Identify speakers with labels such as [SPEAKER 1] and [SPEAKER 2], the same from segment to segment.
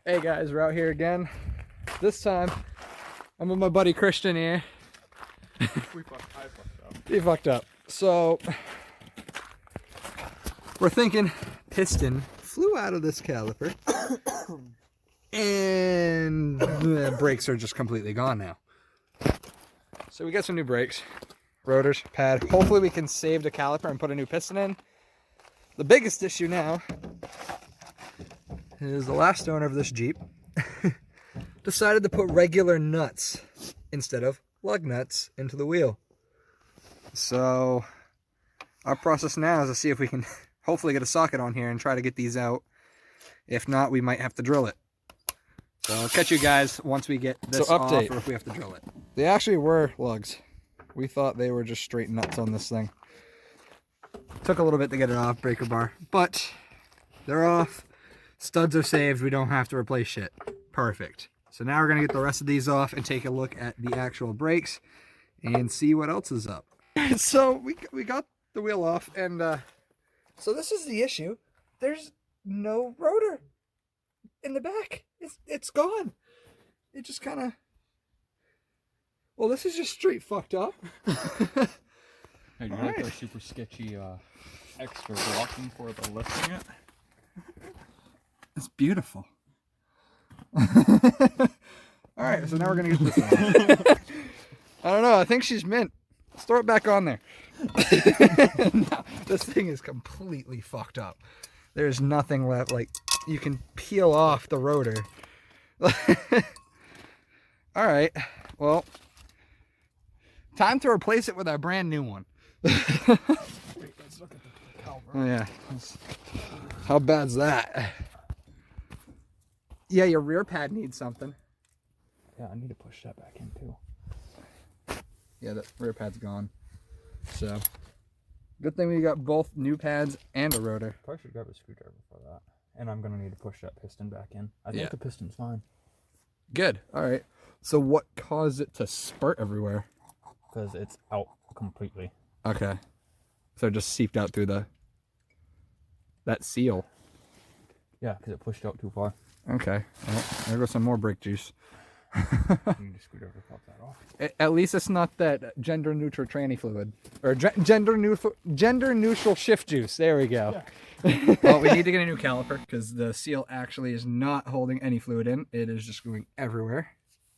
[SPEAKER 1] Hey guys, we're out here again. This time, I'm with my buddy Christian here.
[SPEAKER 2] I fucked up.
[SPEAKER 1] He fucked up. So, we're thinking piston flew out of this caliper. And the brakes are just completely gone now. So we got some new brakes, rotors, pad. Hopefully we can save the caliper and put a new piston in. The biggest issue now is the last owner of this Jeep decided to put regular nuts instead of lug nuts into the wheel. So our process now is to see if we can hopefully get a socket on here and try to get these out. If not, we might have to drill it. So I'll catch you guys once we get this off, or if we have to drill it. They actually were lugs. We thought they were just straight nuts on this thing. Took a little bit to get it off, breaker bar, but they're off. Studs are saved. We don't have to replace shit. Perfect. So now we're gonna get the rest of these off and take a look at the actual brakes and see what else is up. So we got the wheel off, and so this is the issue. There's no rotor in the back. It's gone. It just kind of, well, this is just straight fucked up.
[SPEAKER 2] Hey, you like our super sketchy extra blocking for the lifting it?
[SPEAKER 1] It's beautiful. Alright, so now we're gonna get this on. I don't know, I think she's mint. Let's throw it back on there. No, this thing is completely fucked up. There's nothing left. Like, you can peel off the rotor. Alright, well, time to replace it with our brand new one.
[SPEAKER 2] Wait, let's look at the caliper.
[SPEAKER 1] Oh yeah, how bad's that? Yeah, your rear pad needs something.
[SPEAKER 2] Yeah, I need to push that back in too.
[SPEAKER 1] Yeah, the rear pad's gone. So, good thing we got both new pads and a rotor.
[SPEAKER 2] Probably should grab a screwdriver for that. And I'm gonna need to push that piston back in. I think the piston's fine.
[SPEAKER 1] Good. All right. So what caused it to spurt everywhere?
[SPEAKER 2] Because it's out completely.
[SPEAKER 1] Okay. So it just seeped out through that seal.
[SPEAKER 2] Yeah, because it pushed out too far.
[SPEAKER 1] Okay. Well, there goes some more brake juice.
[SPEAKER 2] You need a screwdriver to pop that off.
[SPEAKER 1] At least it's not that gender neutral tranny fluid, or gender neutral shift juice. There we go. Yeah. Well, we need to get a new caliper because the seal actually is not holding any fluid in. It is just going everywhere.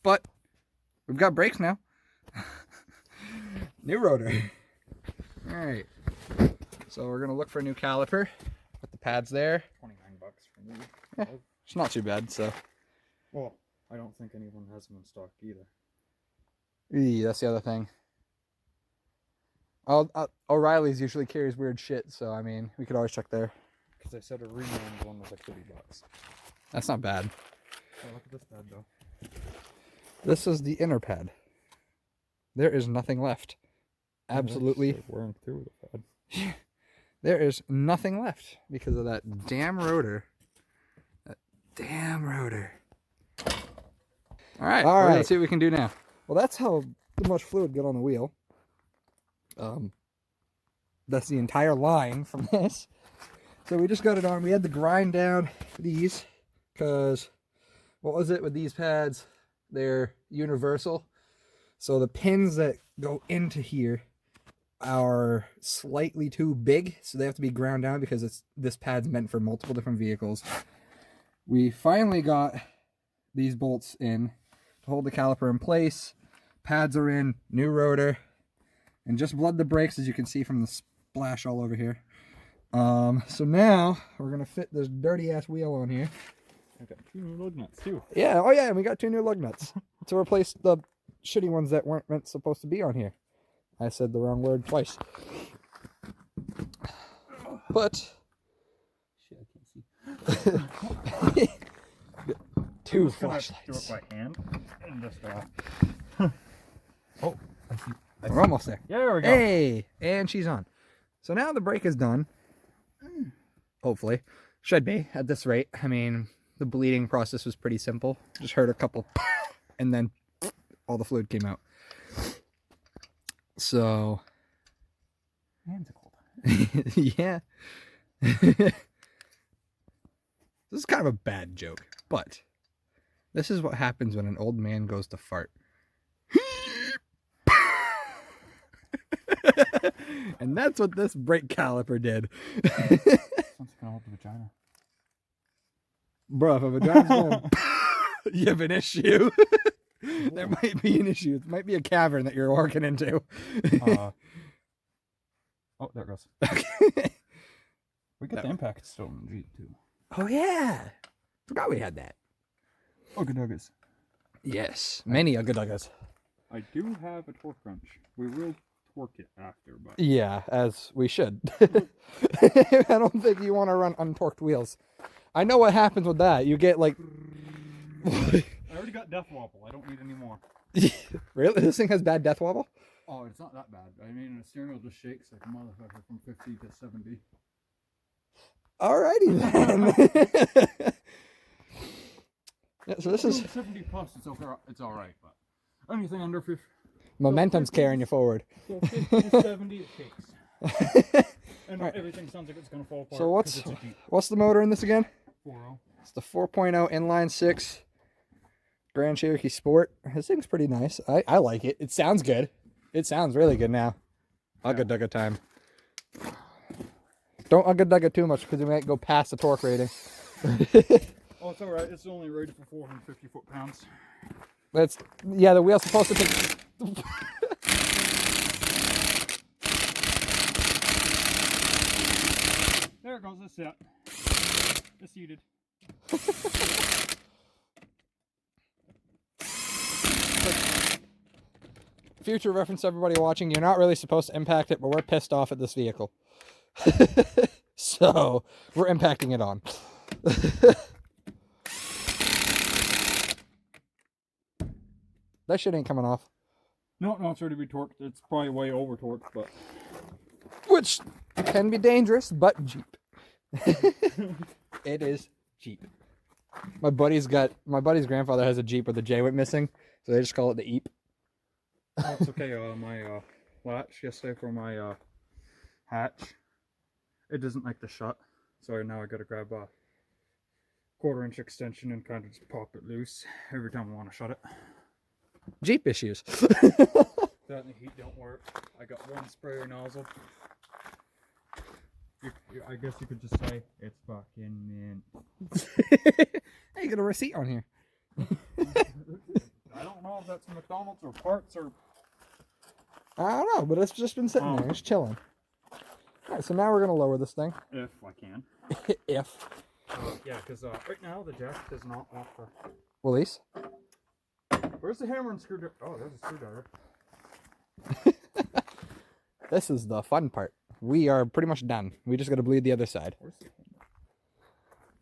[SPEAKER 1] But we've got brakes now. New rotor. All right. So we're gonna look for a new caliper. Put the pads there.
[SPEAKER 2] $29 for me.
[SPEAKER 1] Yeah, it's not too bad. So.
[SPEAKER 2] Well, I don't think anyone has them in stock either.
[SPEAKER 1] That's the other thing. O'Reilly's usually carries weird shit, so I mean, we could always check there.
[SPEAKER 2] Because I said a renamed one was like $30.
[SPEAKER 1] That's not bad.
[SPEAKER 2] Oh, look at this pad though.
[SPEAKER 1] This is the inner pad. There is nothing left. Absolutely.
[SPEAKER 2] Wearing through the pad.
[SPEAKER 1] There is nothing left because of that damn rotor. That damn rotor. All right. Let's see what we can do now. Well, that's how much fluid got on the wheel. That's the entire line from this. So we just got it on. We had to grind down these because, what was it with these pads? They're universal. So the pins that go into here are slightly too big, so they have to be ground down because this pad's meant for multiple different vehicles. We finally got these bolts in to hold the caliper in place. Pads are in, new rotor, and just bled the brakes, as you can see from the splash all over here. So now we're gonna fit this dirty ass wheel on here.
[SPEAKER 2] I got 2 new lug nuts too.
[SPEAKER 1] Yeah, oh yeah, and we got 2 new lug nuts to replace the shitty ones that weren't supposed to be on here. I said the wrong word twice. But
[SPEAKER 2] shit, I can't see.
[SPEAKER 1] 2 flashlights.
[SPEAKER 2] Do it by hand and just
[SPEAKER 1] Oh, we're almost there.
[SPEAKER 2] Yeah, there we go.
[SPEAKER 1] Hey, and she's on. So now the brake is done. Hopefully, should be at this rate. I mean, the bleeding process was pretty simple. Just heard a couple, and then all the fluid came out. So,
[SPEAKER 2] hands are cold.
[SPEAKER 1] Yeah. This is kind of a bad joke, but This is what happens when an old man goes to fart. And that's what this brake caliper did.
[SPEAKER 2] Sounds gonna hold the vagina.
[SPEAKER 1] Bro, if a vagina's going, you have an issue. There might be an issue. It might be a cavern that you're walking into.
[SPEAKER 2] Oh, there it goes. We got the impact still in the Jeep too.
[SPEAKER 1] Oh yeah, forgot we had that.
[SPEAKER 2] Ugga Duggas.
[SPEAKER 1] Yes, many Ugga Duggas.
[SPEAKER 2] I do have a torque wrench. We will torque it after, but
[SPEAKER 1] Yeah, as we should. I don't think you want to run untorqued wheels. I know what happens with that. You get like.
[SPEAKER 2] I already got death wobble. I don't need any more.
[SPEAKER 1] Really? This thing has bad death wobble?
[SPEAKER 2] Oh, it's not that bad. I mean, the steering wheel just shakes like a motherfucker from 50 to 70.
[SPEAKER 1] Alrighty then. Yeah, so this is
[SPEAKER 2] 70 plus. It's all right, but anything under 50.
[SPEAKER 1] momentum's carrying you forward.
[SPEAKER 2] So 50 to 70, it shakes. And
[SPEAKER 1] Right.
[SPEAKER 2] everything sounds like it's gonna fall apart.
[SPEAKER 1] So
[SPEAKER 2] 'cause it's a Jeep.
[SPEAKER 1] what's the motor in this again?
[SPEAKER 2] 4.0.
[SPEAKER 1] It's the 4.0 inline 6 Grand Cherokee Sport. This thing's pretty nice. I like it. It sounds good. It sounds really good now. Ugga Dugga time. Don't Ugga Dugga too much because it might go past the torque rating.
[SPEAKER 2] Oh, it's alright. It's only rated for 450 foot-pounds.
[SPEAKER 1] That's yeah. The wheel's supposed to take.
[SPEAKER 2] There it goes. That's it. It's seated.
[SPEAKER 1] Future reference, everybody watching. You're not really supposed to impact it, but we're pissed off at this vehicle. So we're impacting it on. That shit ain't coming off.
[SPEAKER 2] No, it's already retorqued. It's probably way over torqued, but
[SPEAKER 1] Which can be dangerous, but Jeep. It is Jeep. My buddy's grandfather has a Jeep where the J went missing, so they just call it the Eep.
[SPEAKER 2] oh, it's okay. My latch yesterday for my hatch, it doesn't like to shut, so now I gotta grab a 1/4 inch extension and kind of just pop it loose every time I want to shut it.
[SPEAKER 1] Jeep issues.
[SPEAKER 2] That and the heat don't work. I got one sprayer nozzle. I guess you could just say it's fucking mint.
[SPEAKER 1] Hey, you got a receipt on here.
[SPEAKER 2] I don't know if that's McDonald's or parts or.
[SPEAKER 1] I don't know, but it's just been sitting there. It's chilling. Alright, so now we're going to lower this thing.
[SPEAKER 2] If I can.
[SPEAKER 1] If.
[SPEAKER 2] Yeah, because right now the jack does not want to.
[SPEAKER 1] Release.
[SPEAKER 2] Where's the hammer and screwdriver? Oh, there's a screwdriver.
[SPEAKER 1] This is the fun part. We are pretty much done. We just got to bleed the other side.
[SPEAKER 2] Where's the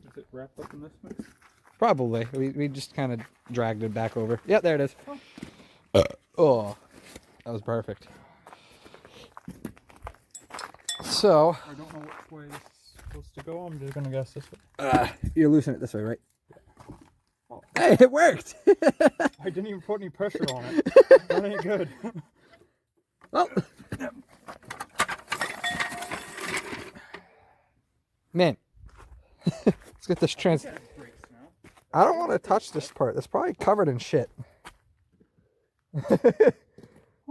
[SPEAKER 2] hammer? Is it wrapped up in this mix?
[SPEAKER 1] Probably. We just kind of dragged it back over. Yeah, there it is. Oh, that was perfect. So,
[SPEAKER 2] I don't know which way it's supposed to go. I'm just gonna guess this way.
[SPEAKER 1] you're loosening it this way, right?
[SPEAKER 2] Oh.
[SPEAKER 1] Hey, it worked!
[SPEAKER 2] I didn't even put any pressure on it. That ain't good.
[SPEAKER 1] Well, man, let's get this
[SPEAKER 2] Brakes now.
[SPEAKER 1] I don't want to touch this part. It's probably covered in shit.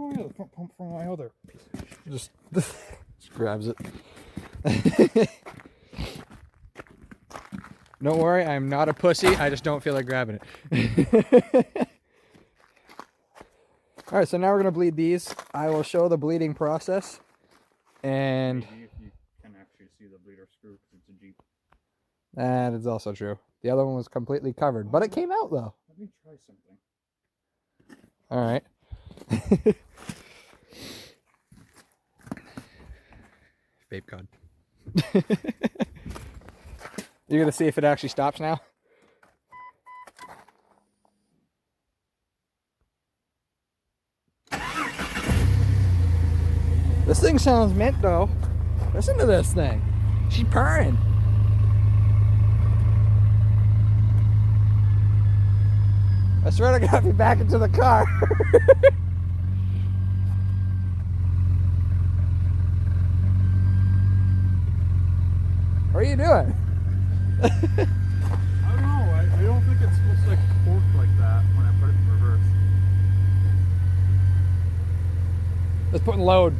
[SPEAKER 2] Oh yeah, the front pump from my other piece of shit.
[SPEAKER 1] Just grabs it. Don't worry, I'm not a pussy. I just don't feel like grabbing it. All right, so now we're gonna bleed these. I will show the bleeding process, and
[SPEAKER 2] Maybe if you can actually see the bleeder screw because it's a Jeep.
[SPEAKER 1] that is also true. The other one was completely covered, but it came out though.
[SPEAKER 2] Let me try something.
[SPEAKER 1] All right. Vape god. You're gonna see if it actually stops now. This thing sounds mint though. Listen to this thing. She's purring. I swear to God, be back into the car. What are you doing?
[SPEAKER 2] I don't know. I don't think it's supposed to like torque
[SPEAKER 3] putting load.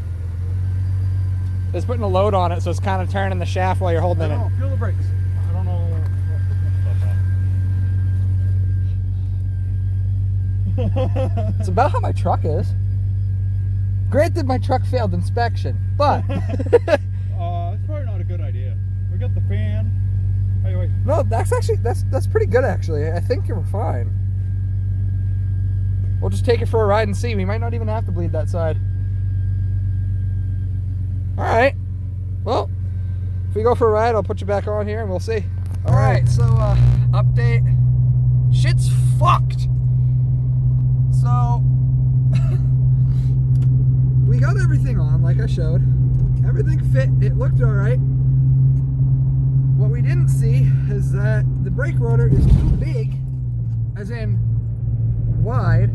[SPEAKER 3] It's putting a load on it, so it's kind of turning the shaft while you're holding it.
[SPEAKER 2] Feel the brakes. I don't know what
[SPEAKER 3] It's about how my truck is. Granted, my truck failed inspection, but
[SPEAKER 2] it's probably not a good idea. We got the fan. Anyway,
[SPEAKER 3] no, that's pretty good actually. I think you're fine. We'll just take it for a ride and see. We might not even have to bleed that side. All right. Well, if we go for a ride, I'll put you back on here and we'll see. All right. So update. Shit's fucked. So we got everything on like I showed. Everything fit. It looked all right. What we didn't see is that the brake rotor is too big, as in wide,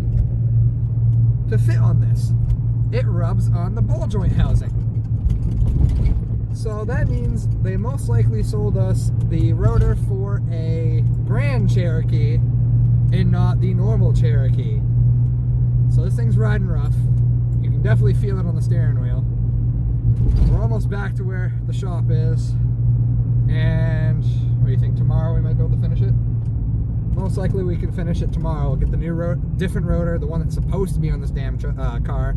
[SPEAKER 3] to fit on this. It rubs on the ball joint housing. So that means they most likely sold us the rotor for a Grand Cherokee and not the normal Cherokee. So this thing's riding rough. You can definitely feel it on the steering wheel. We're almost back to where the shop is. And what do you think, tomorrow we might be able to finish it? Most likely we can finish it tomorrow. We'll get the new different rotor, the one that's supposed to be on this damn car.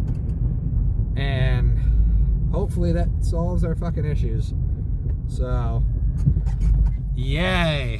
[SPEAKER 3] And hopefully that solves our fucking issues. So, yay!